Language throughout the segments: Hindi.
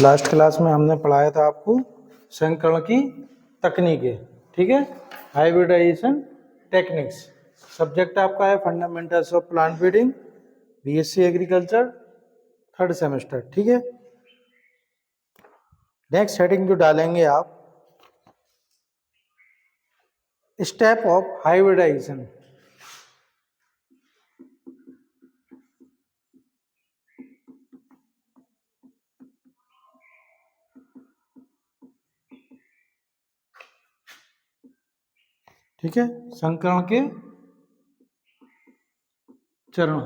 लास्ट क्लास में हमने पढ़ाया था आपको संकरण की तकनीकें, ठीक है, हाइब्रिडाइजेशन टेक्निक्स। सब्जेक्ट आपका है fundamentals of plant breeding, BSc agriculture, 3rd semester, ठीक है। नेक्स्ट हेडिंग जो डालेंगे आप, स्टेप ऑफ हाइब्रिडाइजेशन। ठीक है, संकरण के चरण।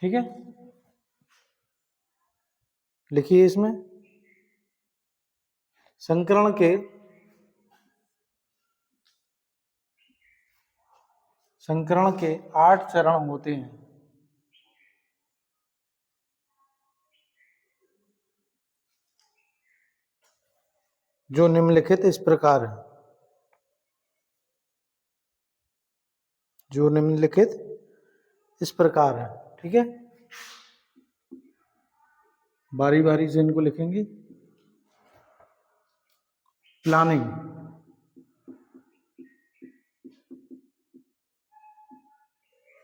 ठीक है, लिखिए इसमें संकरण के 8 चरण होते हैं। जो निम्नलिखित इस प्रकार है, जो निम्नलिखित इस प्रकार है। ठीक है, बारी बारी से इनको लिखेंगे। प्लानिंग,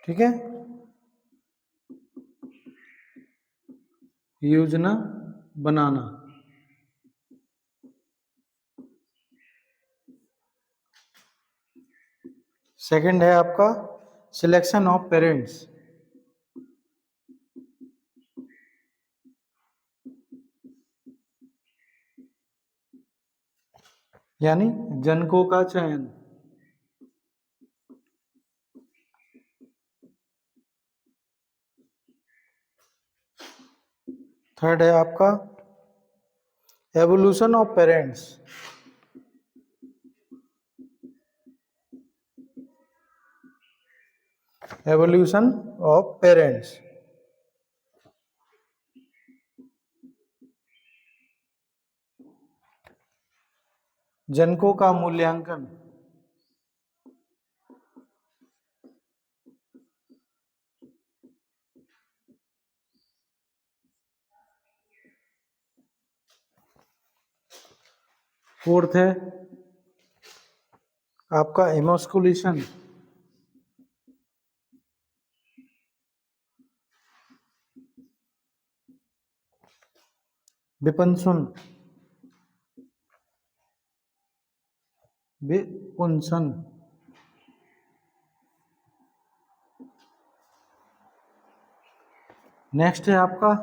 ठीक है, योजना बनाना, सेकंड है आपका सिलेक्शन ऑफ पेरेंट्स, यानी जनकों का चयन। थर्ड है आपका evaluation of parents, evaluation of parents. जनकों का मूल्यांकन, फोर्थ है आपका इमोस्कुलेशन, विपंसन, विपुंसन। नेक्स्ट है आपका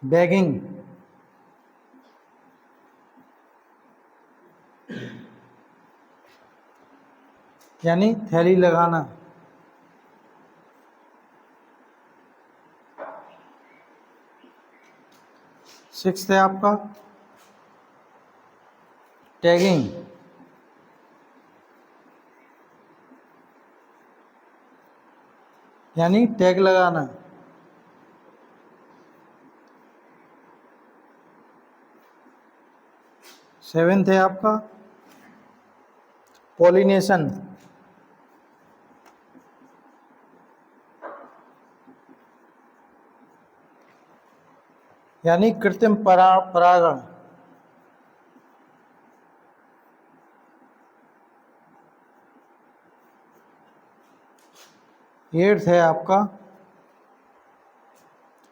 बैगिंग, यानी थैली लगाना। सिक्स्थ है आपका टैगिंग, यानी टैग लगाना। सेवेंथ है आपका पॉलिनेशन, यानी कृत्रिम परागण। एट्थ है आपका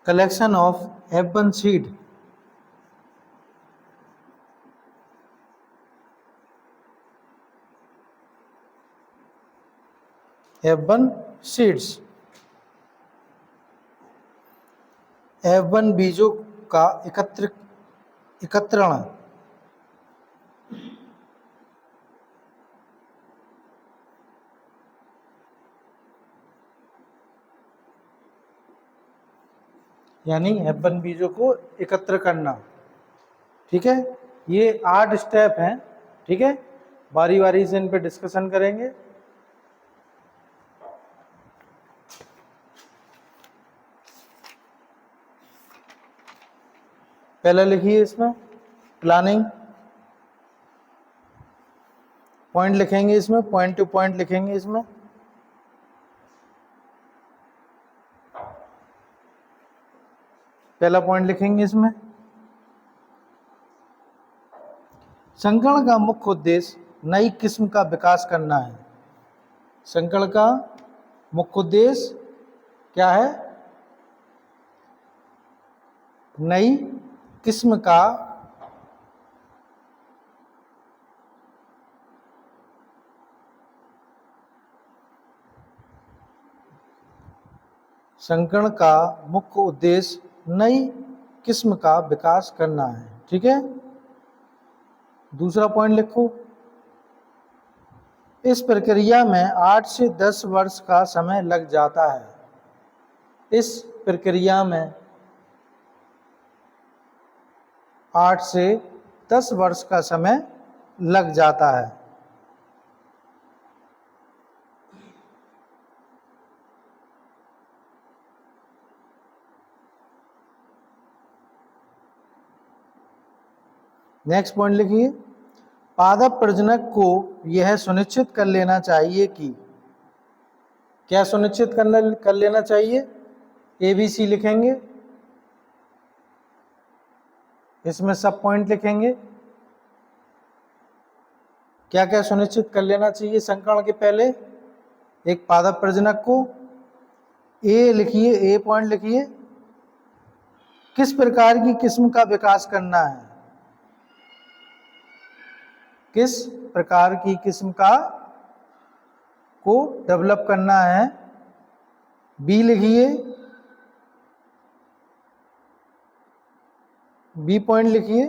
collection of F1 seed, F1 seeds, F1 बीजों का एकत्रण। यानी F1 बीजों को एकत्र करना। ठीक है, ये 8 स्टेप हैं। ठीक है, बारी बारी से इन पे डिस्कशन करेंगे। पहले लिखिए इसमें प्लानिंग, पॉइंट लिखेंगे इसमें, पॉइंट टू पॉइंट लिखेंगे इसमें। पहला पॉइंट लिखेंगे इसमें, संकरण का मुख्य उद्देश्य नई किस्म का विकास करना है। संकरण का मुख्य उद्देश्य क्या है? नई किस्म का संकरण का मुख्य उद्देश्य नई किस्म का विकास करना है। ठीक है, दूसरा पॉइंट लिखो, इस प्रक्रिया में 8 से 10 वर्ष का समय लग जाता है। इस प्रक्रिया में 8 से 10 वर्ष का समय लग जाता है। नेक्स्ट पॉइंट लिखिए, पादप प्रजनक को यह सुनिश्चित कर लेना चाहिए कि, क्या सुनिश्चित कर लेना चाहिए? ABC लिखेंगे, इसमें सब पॉइंट लिखेंगे, क्या क्या सुनिश्चित कर लेना चाहिए संकरण के पहले। एक पादप प्रजनक को, ए लिखिए, ए पॉइंट लिखिए, किस प्रकार की किस्म का विकास करना है, किस प्रकार की किस्म का को डेवलप करना है। बी लिखिए, बी पॉइंट लिखिए,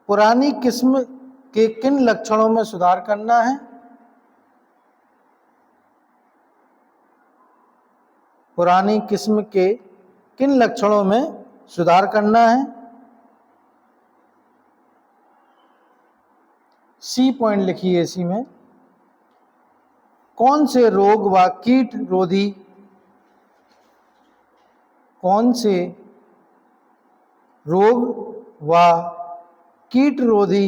पुरानी किस्म के किन लक्षणों में सुधार करना है। पुरानी किस्म के किन लक्षणों में सुधार करना है। सी पॉइंट लिखिए, इसी में कौन से रोग व कीट रोधी, कौन से रोग व कीट रोधी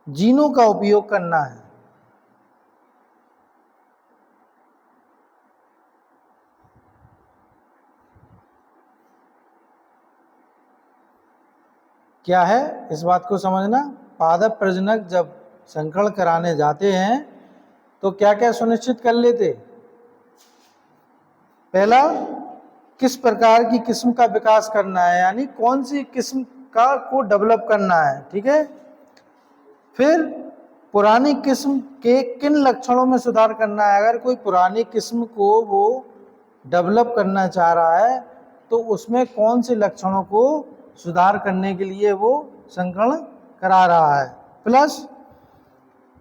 जीनों का उपयोग करना है। क्या है, इस बात को समझना, पादप प्रजनक जब संकरण कराने जाते हैं तो क्या क्या सुनिश्चित कर लेते? पहला, किस प्रकार की किस्म का विकास करना है, यानी कौन सी किस्म का को डेवलप करना है। ठीक है, फिर पुरानी किस्म के किन लक्षणों में सुधार करना है। अगर कोई पुरानी किस्म को वो डेवलप करना चाह रहा है तो उसमें कौन से लक्षणों को सुधार करने के लिए वो संकरण करा रहा है। प्लस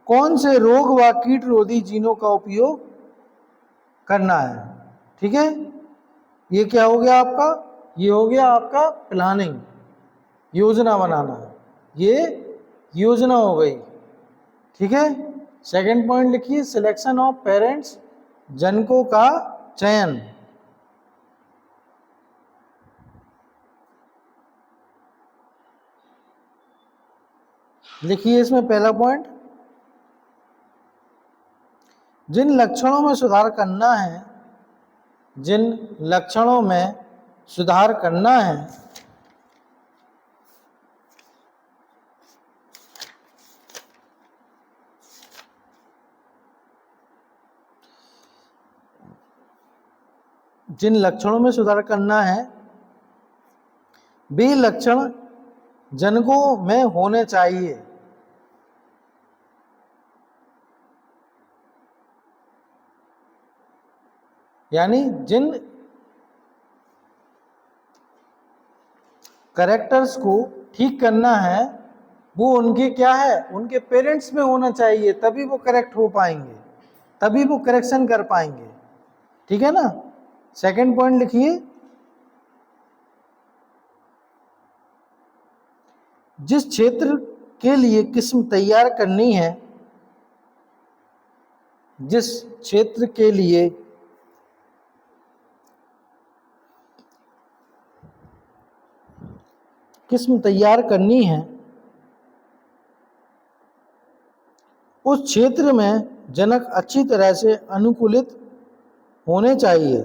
कौन से रोग व कीट रोधी जीनों का उपयोग करना है। ठीक है, ये क्या हो गया आपका? ये हो गया आपका प्लानिंग, योजना बनाना, ये योजना हो गई। ठीक है, सेकंड पॉइंट लिखिए, सिलेक्शन ऑफ पेरेंट्स, जनकों का चयन। लिखिए इसमें पहला पॉइंट, जिन लक्षणों में सुधार करना है, जिन लक्षणों में सुधार करना है, जिन लक्षणों में सुधार करना है वे लक्षण जनकों में होने चाहिए। यानी जिन कैरेक्टर्स को ठीक करना है वो उनके क्या है, उनके पेरेंट्स में होना चाहिए, तभी वो करेक्ट हो पाएंगे, तभी वो करेक्शन कर पाएंगे। ठीक है ना। सेकंड पॉइंट लिखिए, जिस क्षेत्र के लिए किस्म तैयार करनी है, जिस क्षेत्र के लिए किस्म तैयार करनी है उस क्षेत्र में जनक अच्छी तरह से अनुकूलित होने चाहिए।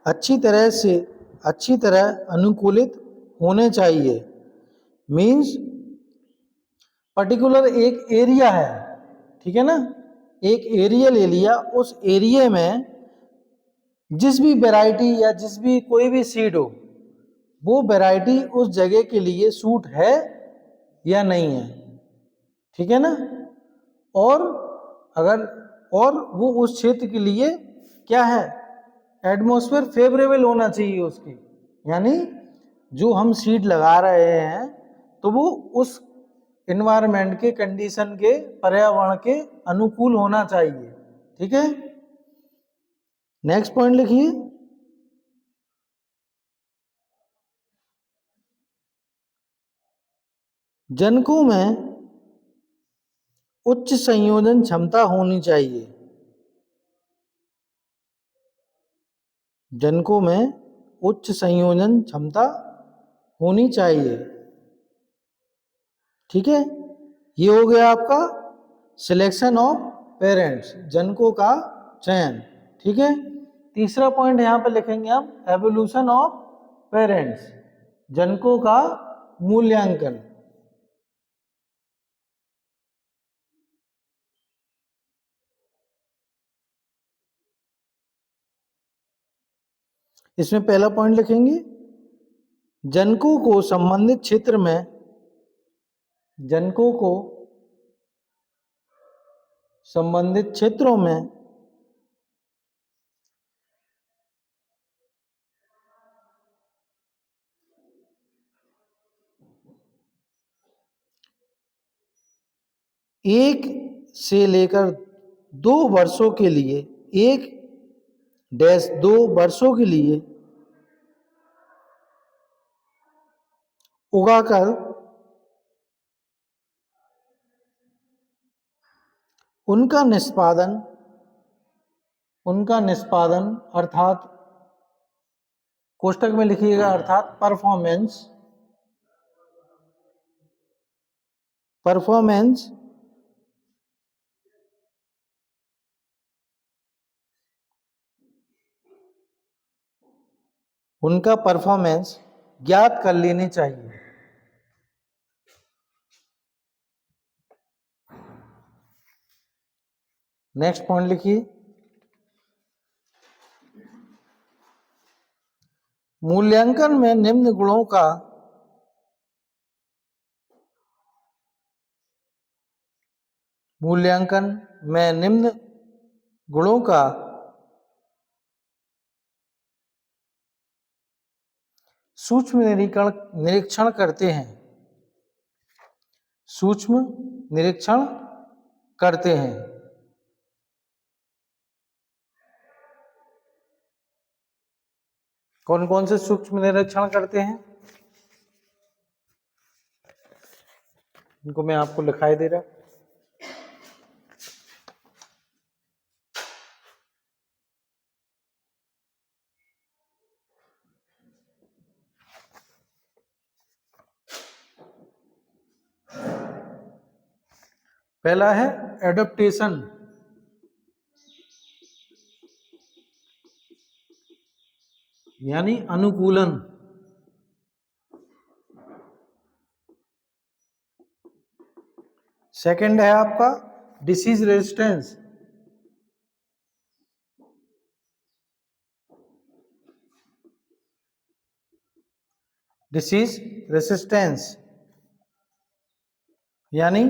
अच्छी तरह अनुकूलित होने चाहिए। मीन्स पर्टिकुलर एक एरिया है, ठीक है ना, एक एरिया ले लिया, उस एरिया में जिस भी वैरायटी या जिस भी कोई भी सीड हो, वो वैरायटी उस जगह के लिए सूट है या नहीं है, ठीक है ना। और अगर और वो उस क्षेत्र के लिए क्या है, एटमॉस्फेयर फेवरेबल होना चाहिए उसकी, यानी जो हम सीड लगा रहे हैं तो वो उस इन्वायरमेंट के कंडीशन के, पर्यावरण के अनुकूल होना चाहिए, ठीक है। नेक्स्ट पॉइंट लिखिए, जनकों में उच्च संयोजन क्षमता होनी चाहिए। जनकों में उच्च संयोजन क्षमता होनी चाहिए, ठीक है। ये हो गया आपका सिलेक्शन ऑफ पेरेंट्स, जनकों का चयन, ठीक है। तीसरा पॉइंट यहां पे लिखेंगे हम, एवोल्यूशन ऑफ पेरेंट्स, जनकों का मूल्यांकन। इसमें पहला पॉइंट लिखेंगे, जनकों को संबंधित क्षेत्र में, जनकों को संबंधित क्षेत्रों में एक से लेकर 2 वर्षों के लिए, 1-2 वर्षों के लिए उगाकर उनका निष्पादन अर्थात कोष्टक में लिखिएगा, अर्थात परफॉर्मेंस उनका परफॉर्मेंस ज्ञात कर लेनी चाहिए। नेक्स्ट पॉइंट लिखिए, मूल्यांकन में निम्न गुणों का सूक्ष्म निरीक्षण करते हैं, सूक्ष्म निरीक्षण करते हैं। कौन कौन से सूक्ष्म निरीक्षण करते हैं, इनको मैं आपको लिखाई दे रहा। पहला है एडप्टेशन, यानी अनुकूलन। सेकंड है आपका डिसीज रेजिस्टेंस, यानी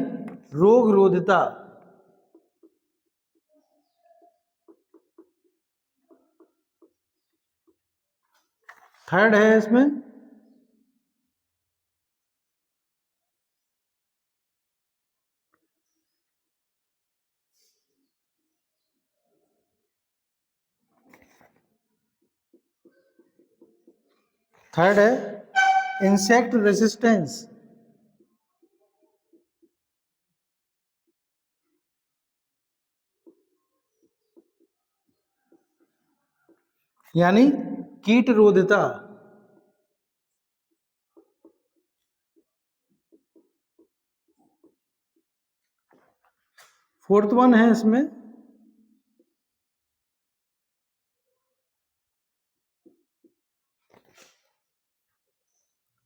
रोग रोधता। थर्ड है इसमें इंसेक्ट रेसिस्टेंस, यानी कीट रोधता। फोर्थ वन है इसमें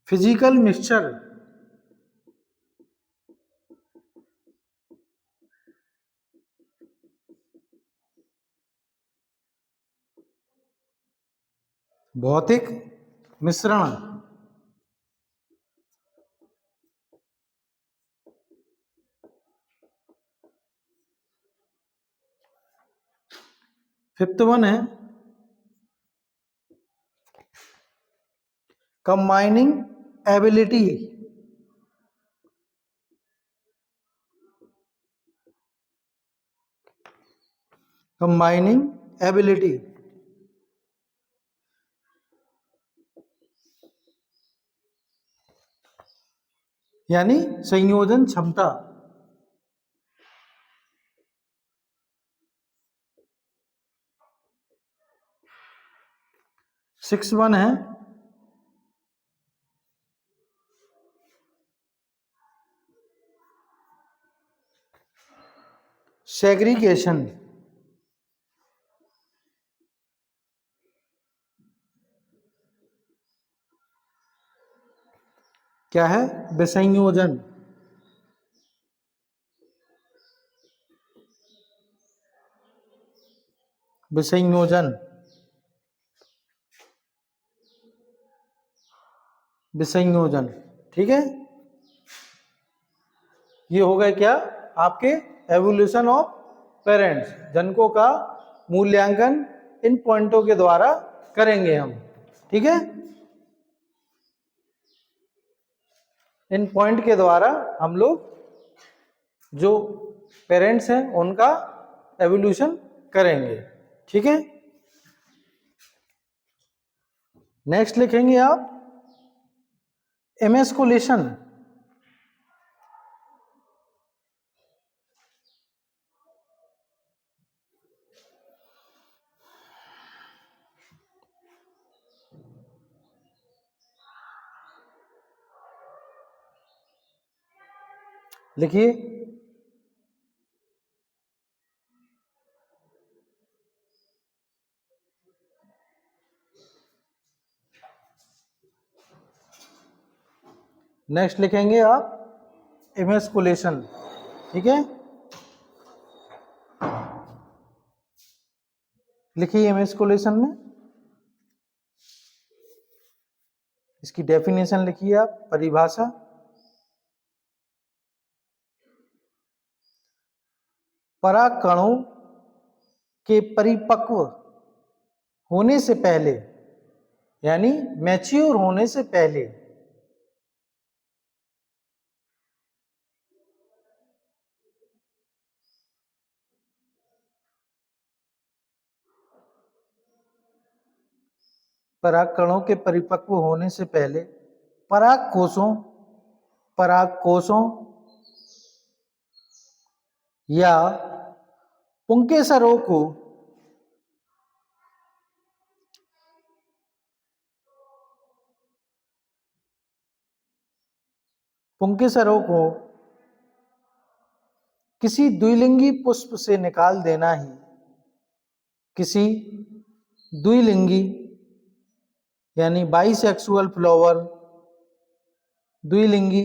फिजिकल मिक्सचर, भौतिक मिश्रण, फिफ्थ वन है कंबाइनिंग एबिलिटी, कंबाइनिंग एबिलिटी, यानी संयोजन क्षमता। सिक्स वन है सेग्रीगेशन, क्या है? विसंयोजन। विसंयोजन, विसंयोजन, ठीक है। ये हो गए क्या आपके एवोल्यूशन ऑफ पेरेंट्स। जनकों का मूल्यांकन इन पॉइंटों के द्वारा करेंगे हम, ठीक है। इन पॉइंट के द्वारा हम लोग जो पेरेंट्स हैं उनका एवोल्यूशन करेंगे, ठीक है। नेक्स्ट लिखेंगे आप एमेस्कुलेशन, लिखिए। नेक्स्ट लिखेंगे आप एमेस्कुलेशन, ठीक है। लिखिए एमेस्कुलेशन में इसकी डेफिनेशन लिखिए आप, परिभाषा। परागकणों के परिपक्व होने से पहले, यानी मैच्योर होने से पहले, परागकणों के परिपक्व होने से पहले पराग कोशों या पुंकेसरों को किसी द्विलिंगी पुष्प से निकाल देना ही, किसी द्विलिंगी यानी बाइसेक्सुअल फ्लावर, द्विलिंगी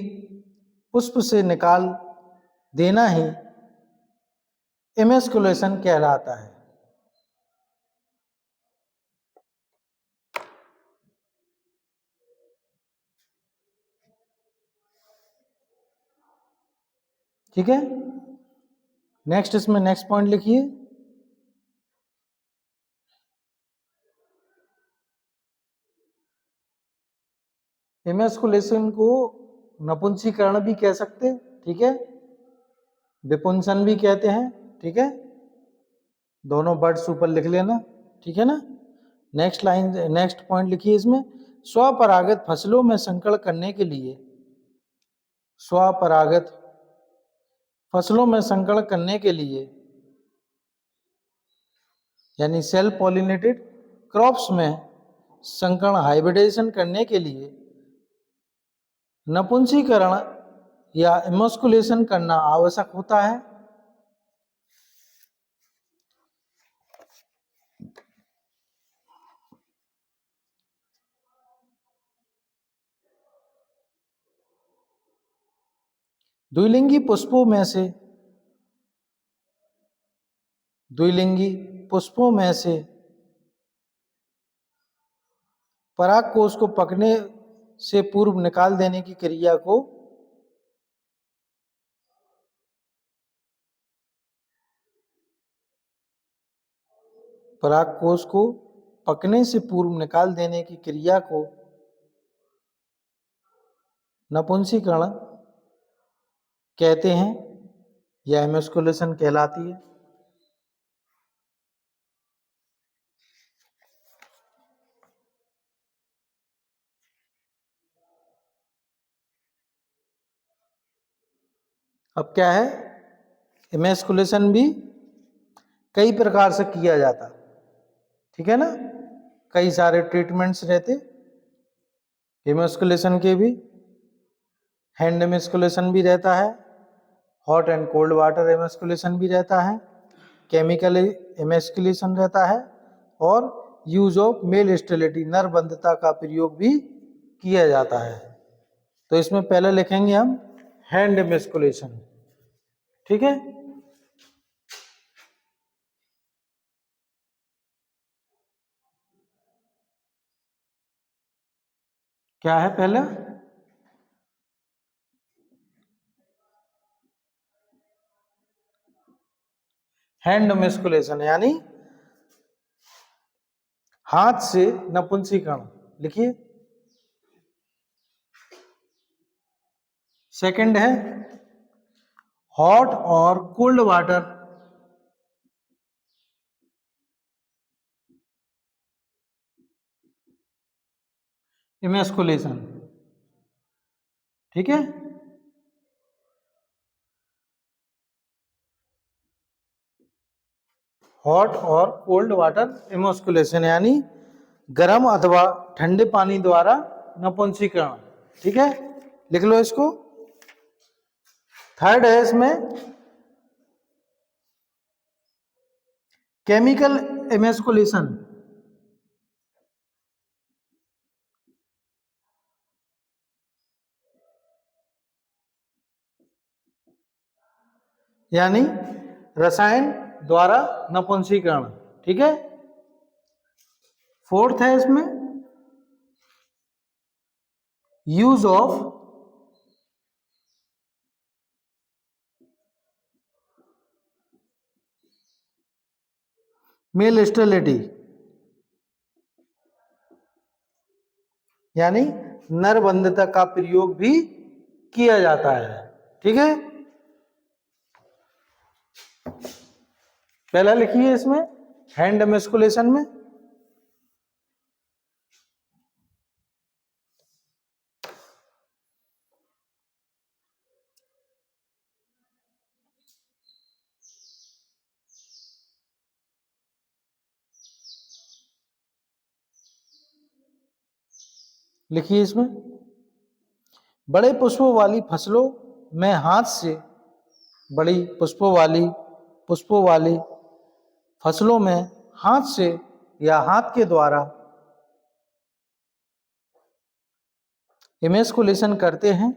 पुष्प से निकाल देना ही एमेस्कुलेशन कहलाता है, ठीक है। नेक्स्ट इसमें नेक्स्ट पॉइंट लिखिए। एमेस्कुलेशन को नपुंसकीकरण भी कह सकते हैं, ठीक है। विपुंसन भी कहते हैं, ठीक है। दोनों वर्ड्स ऊपर लिख लेना, ठीक है ना। नेक्स्ट लाइन, नेक्स्ट पॉइंट लिखिए इसमें। स्वपरागत फसलों में संकरण करने के लिए, स्वपरागत फसलों में संकरण करने के लिए यानी सेल्फ पॉलिनेटेड क्रॉप्स में संकरण हाइब्रिडाइजेशन करने के लिए नपुंसकीकरण या एमेस्कुलेशन करना आवश्यक होता है। द्विलिंगी पुष्पों में से, द्विलिंगी पुष्पों में से परागकोश को पकने से पूर्व निकाल देने की क्रिया को परागकोश को पकने से पूर्व निकाल देने की क्रिया को नपुंसकीकरण कहते हैं या एमस्कुलेशन कहलाती है। अब क्या है, एमस्कुलेशन भी कई प्रकार से किया जाता, ठीक है ना, कई सारे ट्रीटमेंट्स रहते एमस्कुलेशन के भी। हैंड एमस्कुलेशन भी रहता है, हॉट एंड कोल्ड वाटर एमस्कुलेशन भी रहता है, केमिकल एमस्कुलेशन रहता है, और यूज ऑफ मेल स्टेरिलिटी नरबंधता का प्रयोग भी किया जाता है। तो इसमें पहले लिखेंगे हम हैंड एमस्कुलेशन, ठीक है। क्या है पहले, हैंड एमस्कुलेशन यानी हाथ से नपुंसकीकरण, लिखिए। सेकंड है हॉट और कोल्ड वाटर एमस्कुलेशन, ठीक है। हॉट और कोल्ड वाटर एमस्कुलेशन यानी गर्म अथवा ठंडे पानी द्वारा नपुंसकीकरण, ठीक है, लिख लो इसको। थर्ड है इसमें केमिकल एमस्कुलेशन, यानी रसायन द्वारा नपुंसकीकरण, ठीक है। फोर्थ है इसमें यूज ऑफ मेल स्टेरिलिटी, यानी नरबंधता का प्रयोग भी किया जाता है, ठीक है। पहला लिखिए इसमें हैंड एमस्कुलेशन में लिखिए, इसमें बड़े पुष्पों वाली फसलों में हाथ से, बड़ी पुष्पों वाली फसलों में हाथ से या हाथ के द्वारा एमस्कुलेशन करते हैं,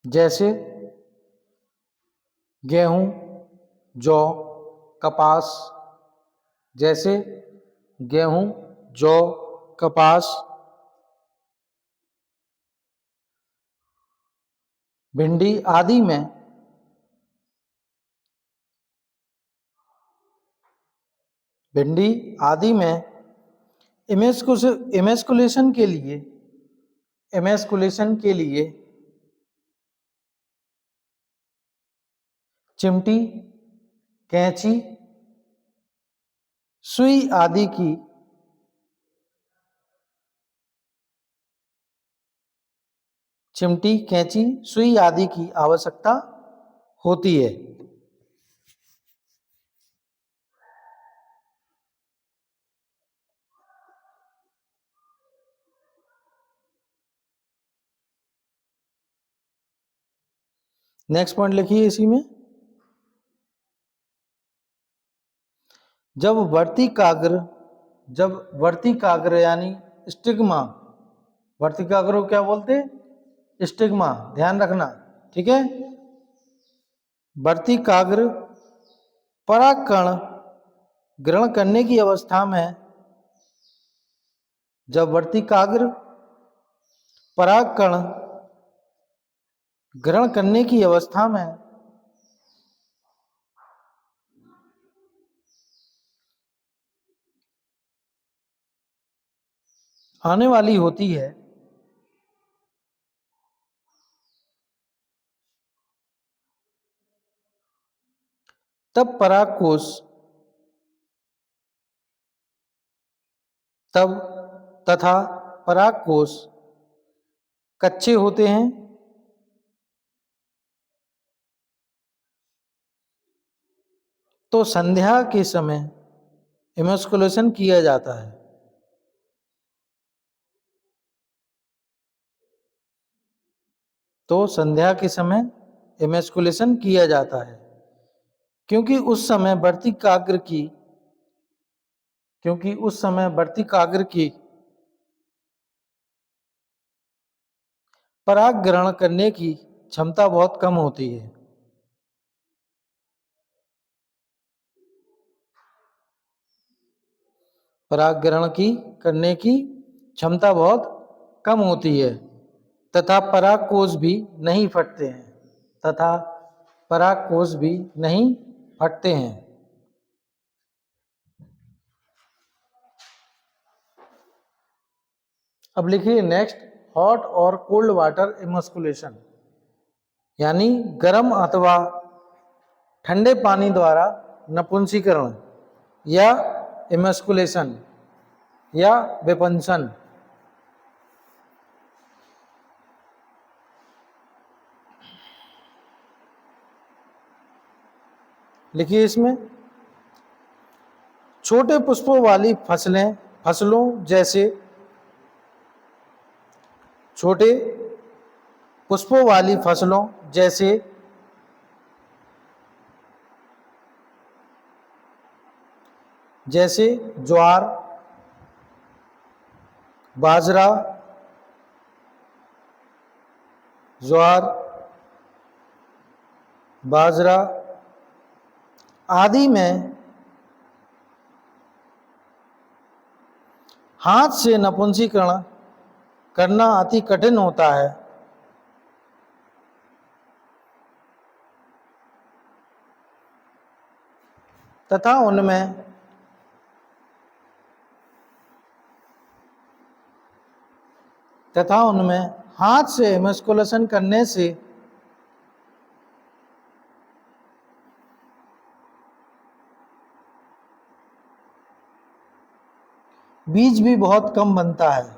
जैसे गेहूं, जौ, कपास, जैसे गेहूं, जौ, कपास, भिंडी आदि में एमस्कुलेशन के लिए चिमटी, कैंची, सुई आदि की आवश्यकता होती है। नेक्स्ट पॉइंट लिखिए इसी में, जब वर्तिकाग्र जब वर्तिकाग्र यानी स्टिग्मा, वर्तिकाग्र को क्या बोलते? स्टिग्मा, ध्यान रखना, ठीक है। वर्तिकाग्र परागकण ग्रहण करने की अवस्था में, जब वर्तिकाग्र परागकण ग्रहण करने की अवस्था में आने वाली होती है, तब परागकोश तथा परागकोश कच्चे होते हैं, तो संध्या के समय इमस्कुलेशन किया जाता है। तो संध्या के समय इमस्कुलेशन किया जाता है, क्योंकि उस समय वर्तिकाग्र की पराग ग्रहण करने की क्षमता बहुत कम होती है। पराग ग्रहण करने की क्षमता बहुत कम होती है, तथा परागकोश भी नहीं फटते हैं, अब लिखिए नेक्स्ट, हॉट और कोल्ड वाटर इमस्कुलेशन, यानी गर्म अथवा ठंडे पानी द्वारा नपुंसकीकरण या इमस्कुलेशन या विपंसन। लिखिए इसमें, छोटे पुष्पों वाली फसलों जैसे जैसे ज्वार, बाजरा आदि में हाथ से नपुंसकीकरण करना अति कठिन होता है, तथा उनमें हाथ से इमस्कुलेशन करने से बीज भी बहुत कम बनता है।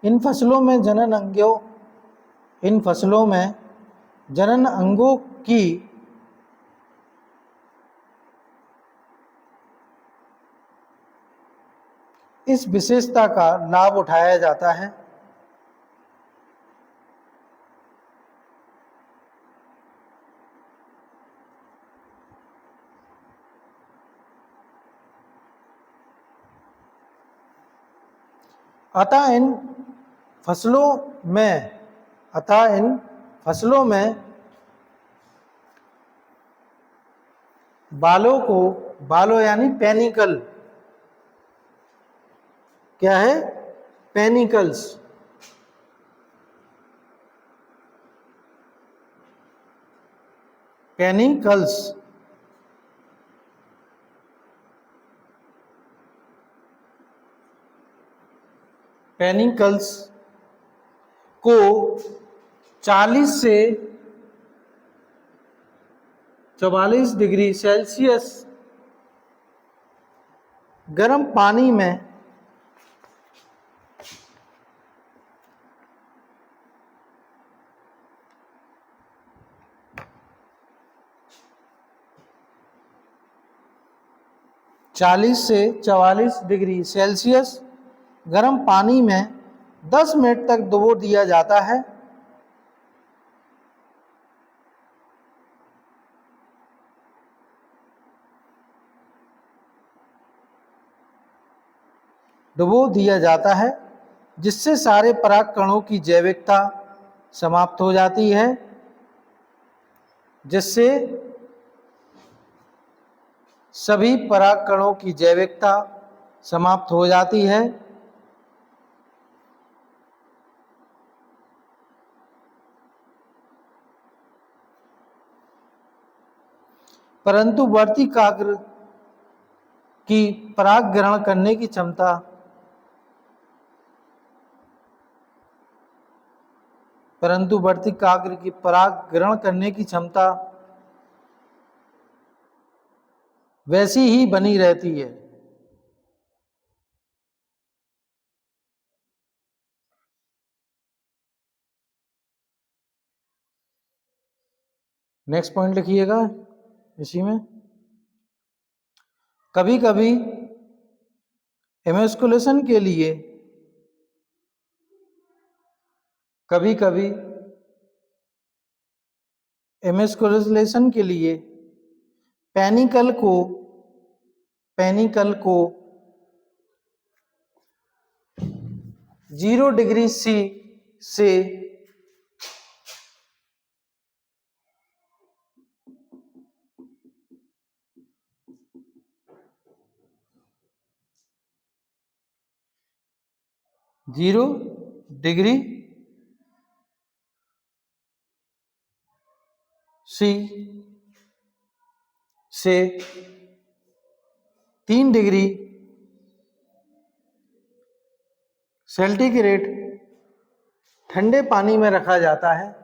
इन फसलों में जनन अंगों की इस विशेषता का लाभ उठाया जाता है। अतः इन फसलों में बालों यानी पेनिकल, क्या है? पेनिकल्स, को 40 से 44 डिग्री सेल्सियस गर्म पानी में गर्म पानी में 10 मिनट तक डुबो दिया जाता है। डुबो दिया जाता है जिससे सारे पराग कणों की जैविकता समाप्त हो जाती है, जिससे सभी पराग कणों की जैविकता समाप्त हो जाती है। परंतु वर्तिकाग्र की पराग ग्रहण करने की क्षमता परंतु वर्तिकाग्र की पराग ग्रहण करने की क्षमता वैसी ही बनी रहती है। नेक्स्ट पॉइंट लिखिएगा इसी में। कभी कभी एमस्कुलेशन के लिए पेनिकल को 0 डिग्री सी से 0 डिग्री सी से 3 डिग्री सेंटीग्रेड ठंडे पानी में रखा जाता है।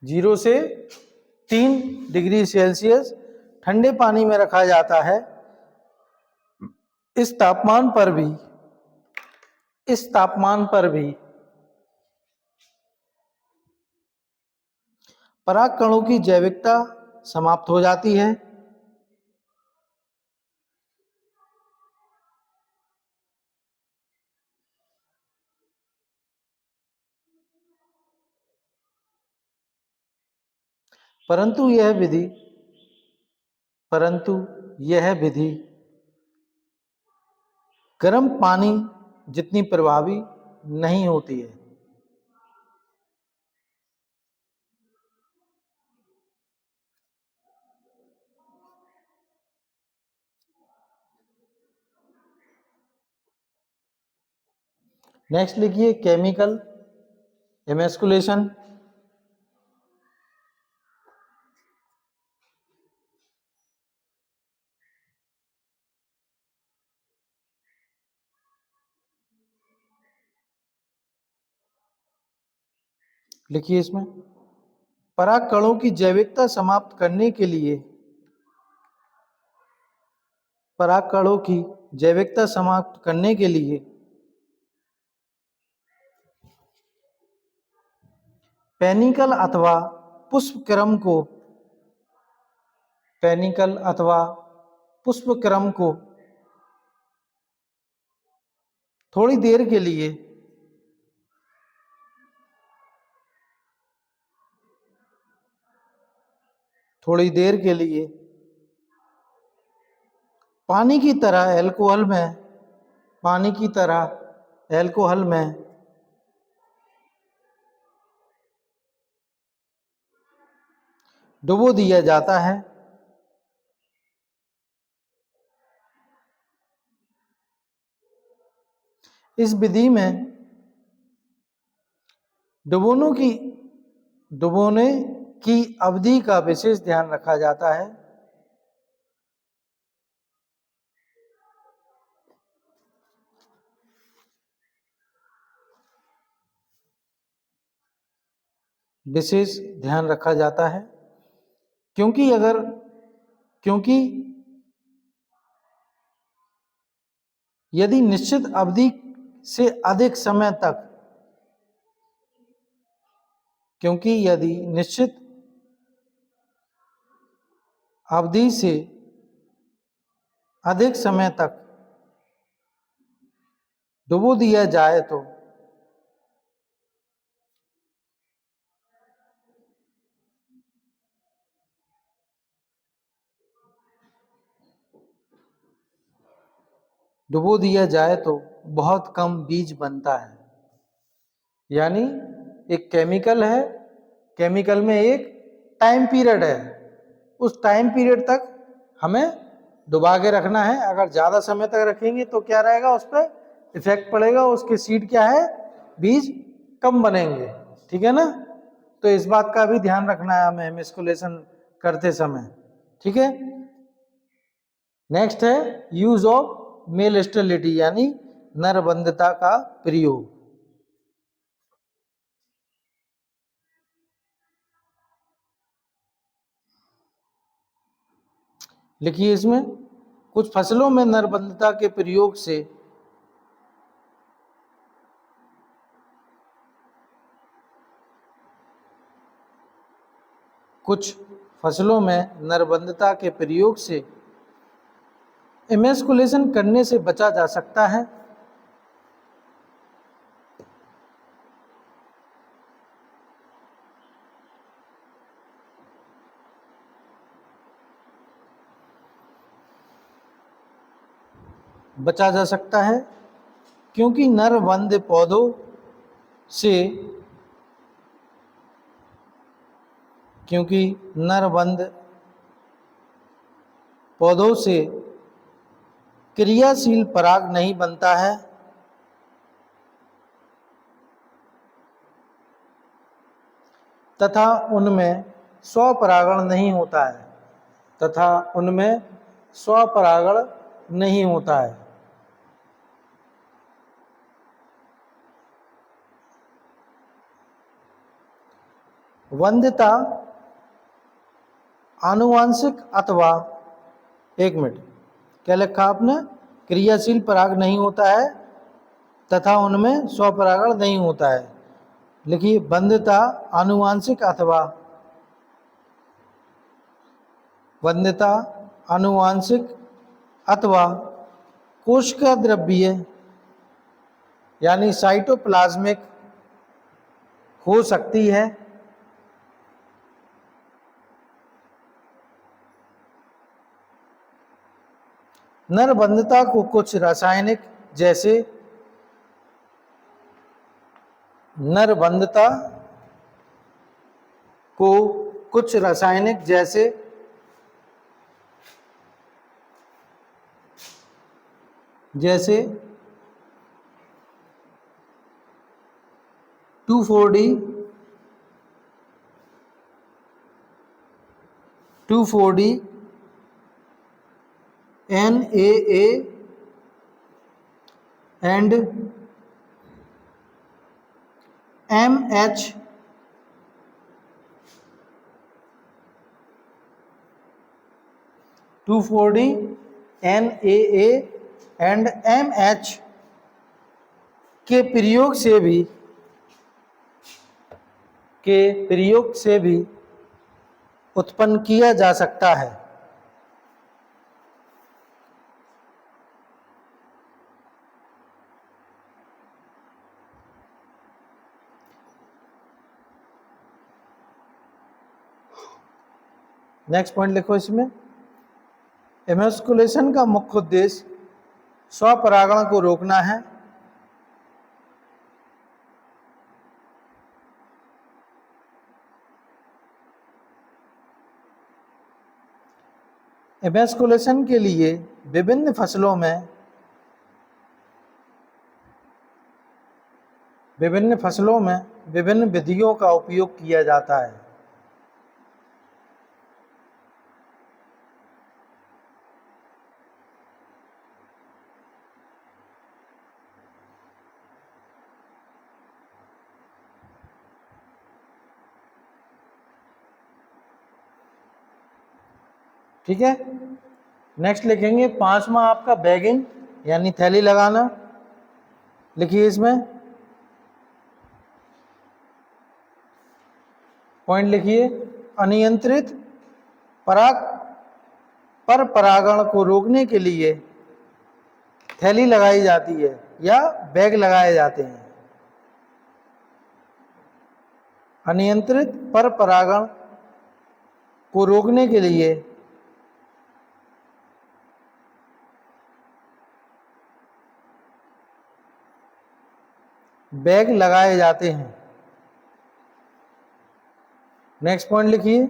जीरो से 3 डिग्री सेल्सियस ठंडे पानी में रखा जाता है। इस तापमान पर भी पराग कणों की जैविकता समाप्त हो जाती है। परंतु यह विधि गर्म पानी जितनी प्रभावी नहीं होती है। नेक्स्ट लिखिए केमिकल एमस्कुलेशन। लिखिए इसमें पराग कणों की जैविकता समाप्त करने के लिए पेनिकल अथवा पुष्पक्रम को थोड़ी देर के लिए पानी की तरह अल्कोहल में डुबो दिया जाता है। इस विधि में डुबोने की अवधि का विशेष ध्यान रखा जाता है। क्योंकि यदि निश्चित अवधि से अधिक समय तक क्योंकि यदि निश्चित अवधि से अधिक समय तक डुबो दिया जाए तो बहुत कम बीज बनता है। यानी एक केमिकल है, केमिकल में एक टाइम पीरियड है, उस टाइम पीरियड तक हमें डुबा के रखना है। अगर ज़्यादा समय तक रखेंगे तो क्या रहेगा, उस पर इफेक्ट पड़ेगा, उसके सीड क्या है, बीज कम बनेंगे। ठीक है ना, तो इस बात का भी ध्यान रखना है हमें एमेस्कुलेशन करते समय। ठीक है, नेक्स्ट है यूज ऑफ मेल स्टेरिलिटी यानी नरबंधता का प्रयोग। लिखिए इसमें, कुछ फसलों में नरबंधता के प्रयोग से एमेस्कुलेशन करने से बचा जा सकता है। क्योंकि नरबंध पौधों से क्रियाशील पराग नहीं बनता है तथा उनमें स्वपरागण नहीं होता है। वंध्यता आनुवांशिक अथवा, एक मिनट, क्या लिखा आपने, क्रियाशील पराग नहीं होता है तथा उनमें स्वपरागण नहीं होता है। लिखिए, वंध्यता आनुवांशिक अथवा कोशिका द्रव्यीय यानी साइटोप्लाज्मिक हो सकती है। नरबंधता को कुछ रासायनिक जैसे जैसे 2,4-D, 2,4-D, NAA and MH के प्रयोग से भी उत्पन्न किया जा सकता है। नेक्स्ट पॉइंट लिखो इसमें, एमेस्कुलेशन का मुख्य उद्देश्य स्वपरागण को रोकना है। एमेस्कुलेशन के लिए विभिन्न फसलों में विभिन्न विधियों का उपयोग किया जाता है। ठीक है, नेक्स्ट लिखेंगे 5वां आपका बैगिंग यानी थैली लगाना। लिखिए इसमें, पॉइंट लिखिए, अनियंत्रित पर परागण को रोकने के लिए थैली लगाई जाती है या बैग लगाए जाते हैं। अनियंत्रित पर परागण को रोकने के लिए बैग लगाए जाते हैं। नेक्स्ट पॉइंट लिखिए,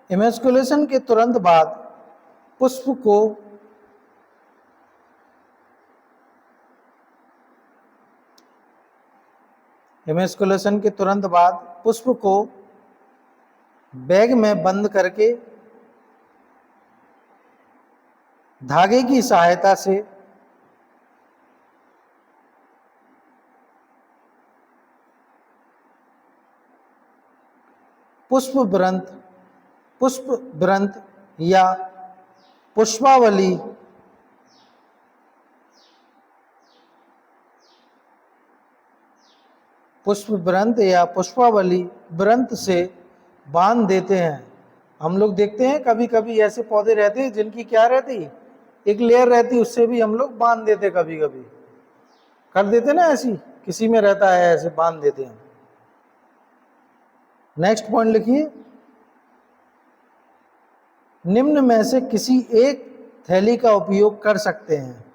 इमेस्कुलेशन के तुरंत बाद पुष्प को इमेस्कुलेशन के तुरंत बाद पुष्प को बैग में बंद करके धागे की सहायता से पुष्प वृंत या पुष्पावली वृंत से बांध देते हैं। हम लोग देखते हैं कभी कभी ऐसे पौधे रहते हैं जिनकी क्या रहती, एक लेयर रहती, उससे भी हम लोग बांध देते, कभी कभी कर देते ना, ऐसी किसी में रहता है, ऐसे बांध देते हैं। नेक्स्ट पॉइंट लिखिए, निम्न में से किसी एक थैली का उपयोग कर सकते हैं।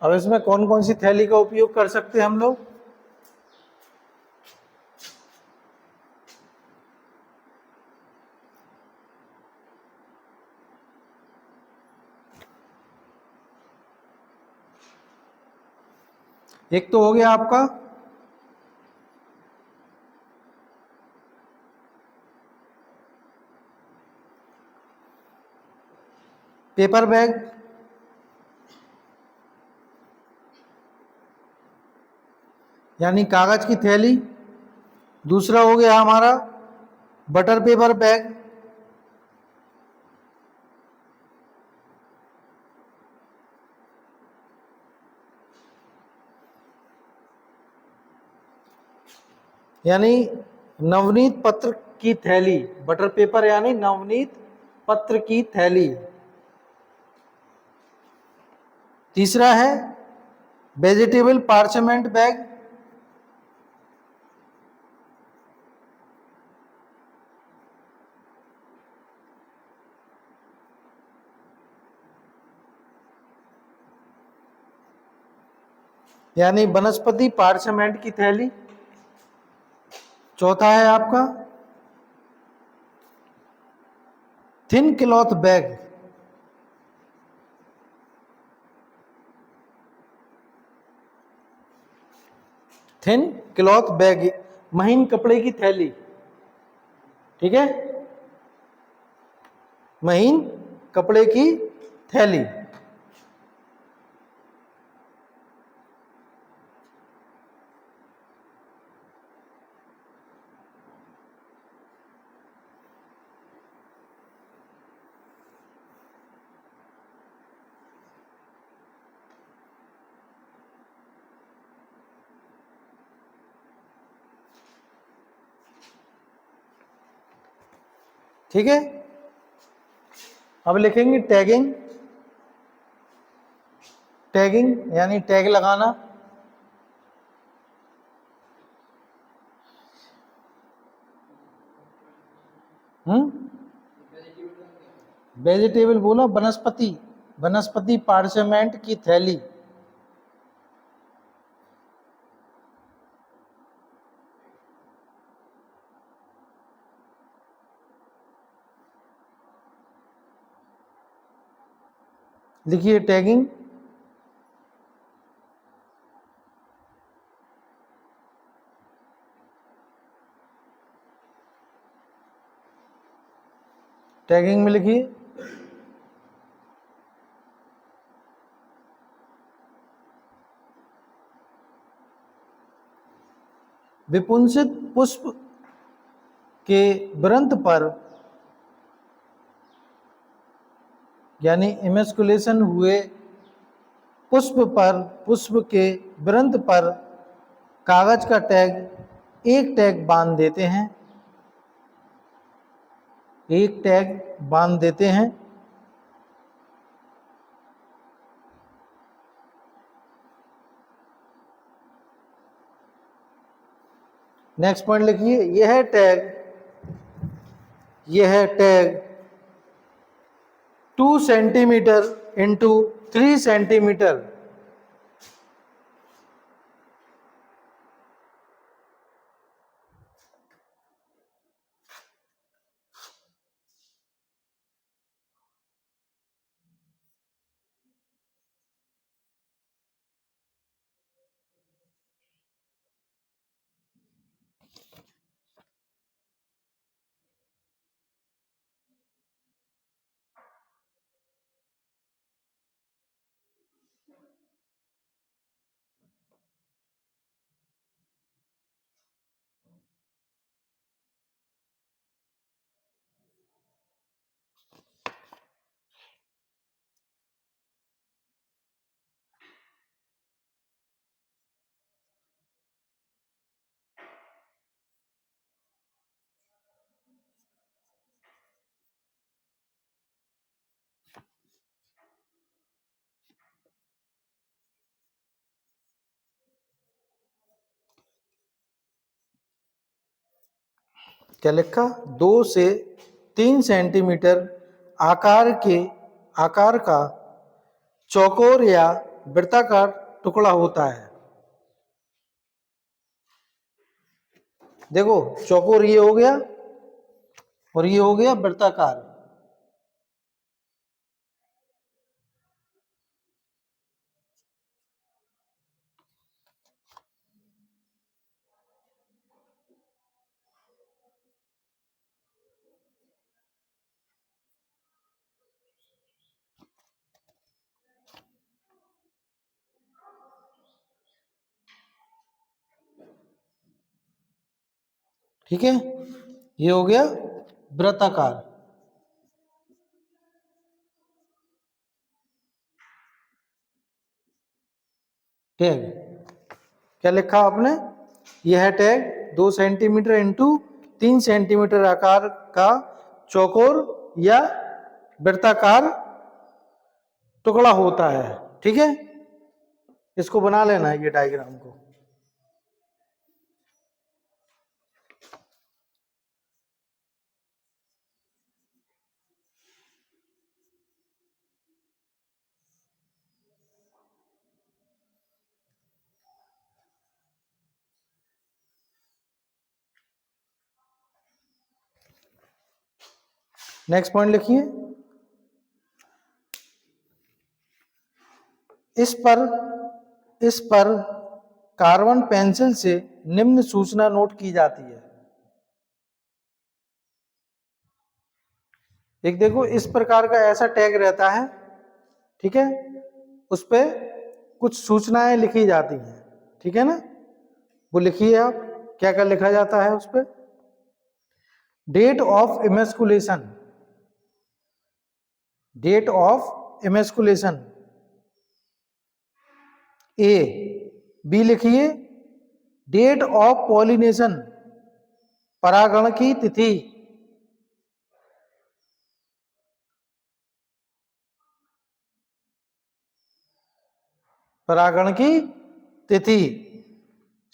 अब इसमें कौन कौन सी थैली का उपयोग कर सकते हैं हम लोग? एक तो हो गया आपका पेपर बैग, यानी कागज की थैली। दूसरा हो गया हमारा बटर पेपर बैग, यानी नवनीत पत्र की थैली। बटर पेपर यानी नवनीत पत्र की थैली। तीसरा है वेजिटेबल पार्चमेंट बैग, यानी वनस्पति पार्चमेंट की थैली। चौथा है आपका thin cloth bag, thin cloth bag, महीन कपड़े की थैली। ठीक है, महीन कपड़े की थैली। ठीक है, अब लिखेंगे टैगिंग। टैगिंग यानी टैग लगाना। वेजिटेबल बोला, वनस्पति पार्चमेंट की थैली। लिखिए टैगिंग। टैगिंग में लिखिए विपुंसित पुष्प के वृंत पर, यानी इमेस्कुलेशन हुए पुष्प पर, पुष्प के वृंत पर कागज का टैग, एक टैग बांध देते हैं, एक टैग बांध देते हैं। नेक्स्ट पॉइंट लिखिए, यह टैग 2 सेंटीमीटर इंटू 3 सेंटीमीटर क्या लिखा, 2 से 3 सेंटीमीटर आकार का चौकोर या वृत्ताकार टुकड़ा होता है। देखो, चौकोर ये हो गया और ये हो गया वृत्ताकार। ठीक है, ये हो गया वृत्ताकार। टैग क्या लिखा आपने, यह टैग 2 सेंटीमीटर इंटू 3 सेंटीमीटर आकार का चौकोर या वृत्ताकार टुकड़ा होता है। ठीक है, इसको बना लेना है ये डायग्राम को। नेक्स्ट पॉइंट लिखिए, इस पर कार्बन पेंसिल से निम्न सूचना नोट की जाती है। एक देखो, इस प्रकार का ऐसा टैग रहता है, ठीक है, उस पे कुछ सूचनाएं लिखी जाती हैं। ठीक है ना, वो लिखिए आप, क्या क्या लिखा जाता है उस पे। Date of emasculation, date of emasculation A. B लिखिए, डेट ऑफ पॉलिनेशन, परागण की तिथि। परागण की तिथि।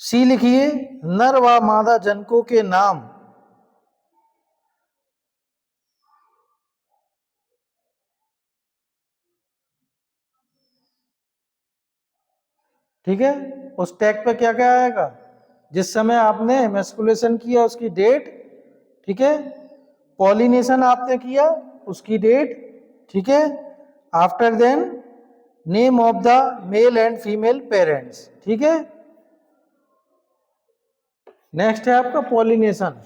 सी लिखिए, नर व मादा जनकों के नाम। ठीक है, उस टैग पे क्या क्या आएगा, जिस समय आपने इमेस्कुलेशन किया उसकी डेट, ठीक है, पॉलिनेशन आपने किया उसकी डेट, ठीक है, after then name of the male and female parents. ठीक है, नेक्स्ट है आपका पॉलिनेशन।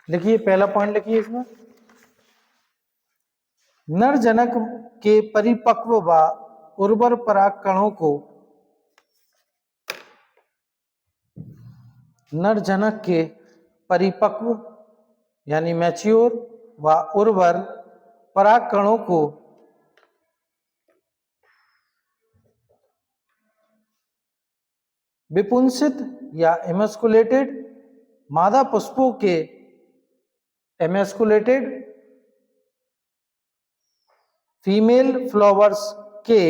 लिखिए पहला पॉइंट लिखिए इसमें, नरजनक के परिपक्व व उर्वर परागकणों को, नरजनक के परिपक्व यानी मैच्योर व उर्वर परागकणों को विपुंसित या एमस्कुलेटेड मादा पुष्पों के एमस्कुलेटेड फीमेल फ्लावर्स के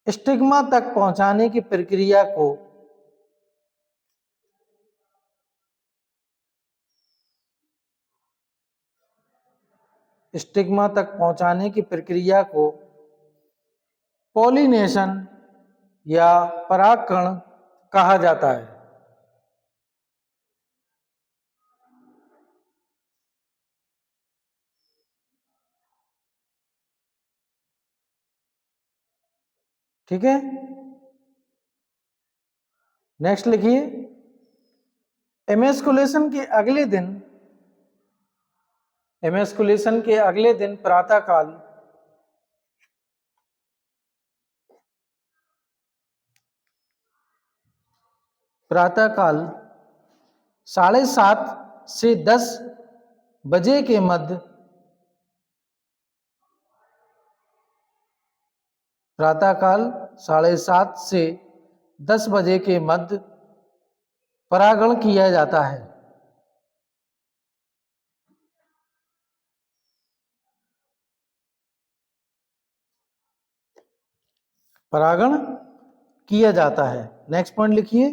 स्टिग्मा तक पहुंचाने की प्रक्रिया को स्टिग्मा तक पहुंचाने की प्रक्रिया को पॉलिनेशन या परागकण कहा जाता है। ठीक है, नेक्स्ट लिखिए, एमस्कुलेशन के अगले दिन, एमस्कुलेशन के अगले दिन प्रातःकाल प्रातःकाल 7:30 से 10 बजे के मध्य, प्रातःकाल 7:30 से 10 बजे के मध्य परागण किया जाता है। परागण किया जाता है। नेक्स्ट पॉइंट लिखिए,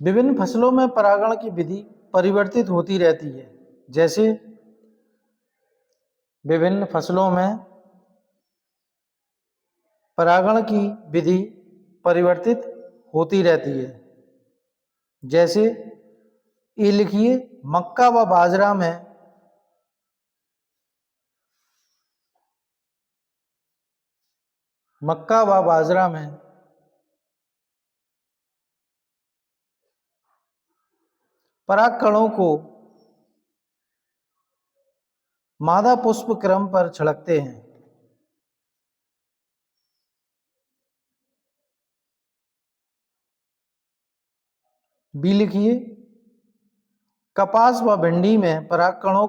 विभिन्न फसलों में परागण की विधि परिवर्तित होती रहती है। जैसे विभिन्न फसलों में परागण की विधि परिवर्तित होती रहती है। जैसे ये लिखिए, मक्का व बाजरा में परागकणों को मादा पुष्प क्रम पर छिड़कते हैं। बी लिखिए, कपास व भिंडी में परागकणों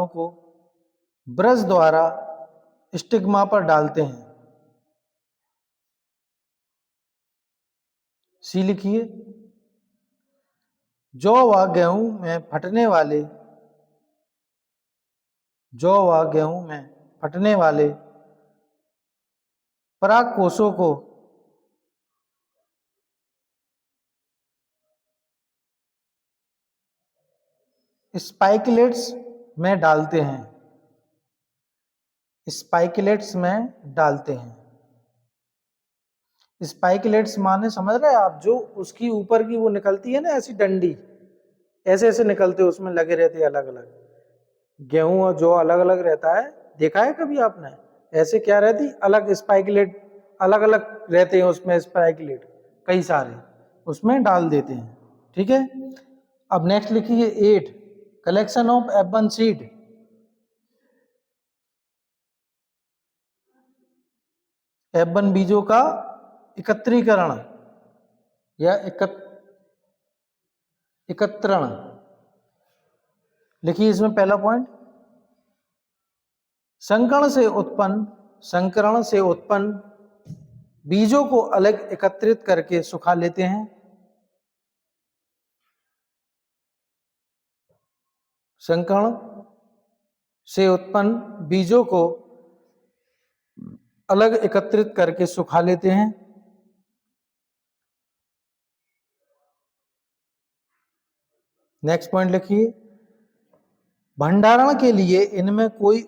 को ब्रश द्वारा स्टिग्मा पर डालते हैं। सी लिखिए, जौ व गेहूं में फटने वाले पराग कोषों को स्पाइकलेट्स में डालते हैं। स्पाइकलेट्स माने समझ रहे हैं आप, जो उसकी ऊपर की वो निकलती है ना ऐसी डंडी, ऐसे ऐसे निकलते, उसमें लगे रहते हैं अलग अलग। गेहूं और जौ अलग अलग रहता है, देखा है कभी आपने? ऐसे क्या रहती, अलग स्पाइकलेट अलग अलग रहते हैं, उसमें स्पाइकलेट कई सारे उसमें डाल देते हैं। ठीक है, अब नेक्स्ट लिखिए 8, collection of F1 seed. F1 बीजों का एकत्रीकरण या एकत्रण। लिखिए इसमें पहला पॉइंट, संकरण से उत्पन्न बीजों को अलग एकत्रित करके सुखा लेते हैं। संकरण से उत्पन्न बीजों को अलग एकत्रित करके सुखा लेते हैं। नेक्स्ट पॉइंट लिखिए, भंडारण के लिए इनमें कोई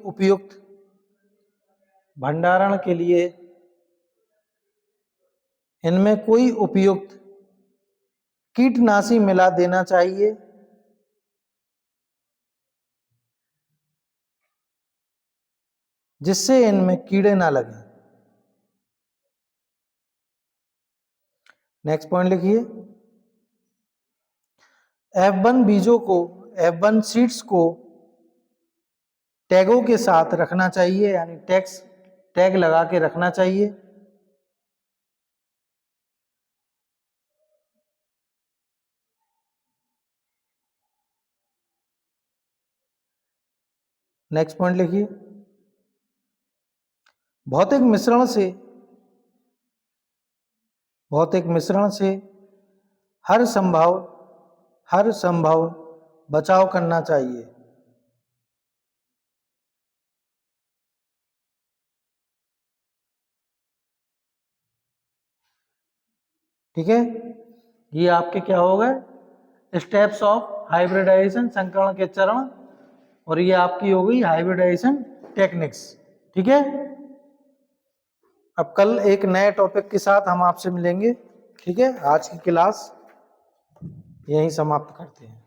उपयुक्त कीटनाशी मिला देना चाहिए, जिससे इनमें कीड़े ना लगें। नेक्स्ट पॉइंट लिखिए, F1 बीजों को, F1 सीड्स को टैगों के साथ रखना चाहिए, यानी टैग लगा के रखना चाहिए। नेक्स्ट पॉइंट लिखिए, भौतिक मिश्रण से हर संभव बचाव करना चाहिए। ठीक है, ये आपके क्या हो गए स्टेप्स ऑफ हाइब्रिडाइजेशन, संकरण के चरण, और ये आपकी हो गई हाइब्रिडाइजेशन टेक्निक्स। ठीक है, अब कल एक नए टॉपिक के साथ हम आपसे मिलेंगे। ठीक है, आज की क्लास यहीं समाप्त करते हैं।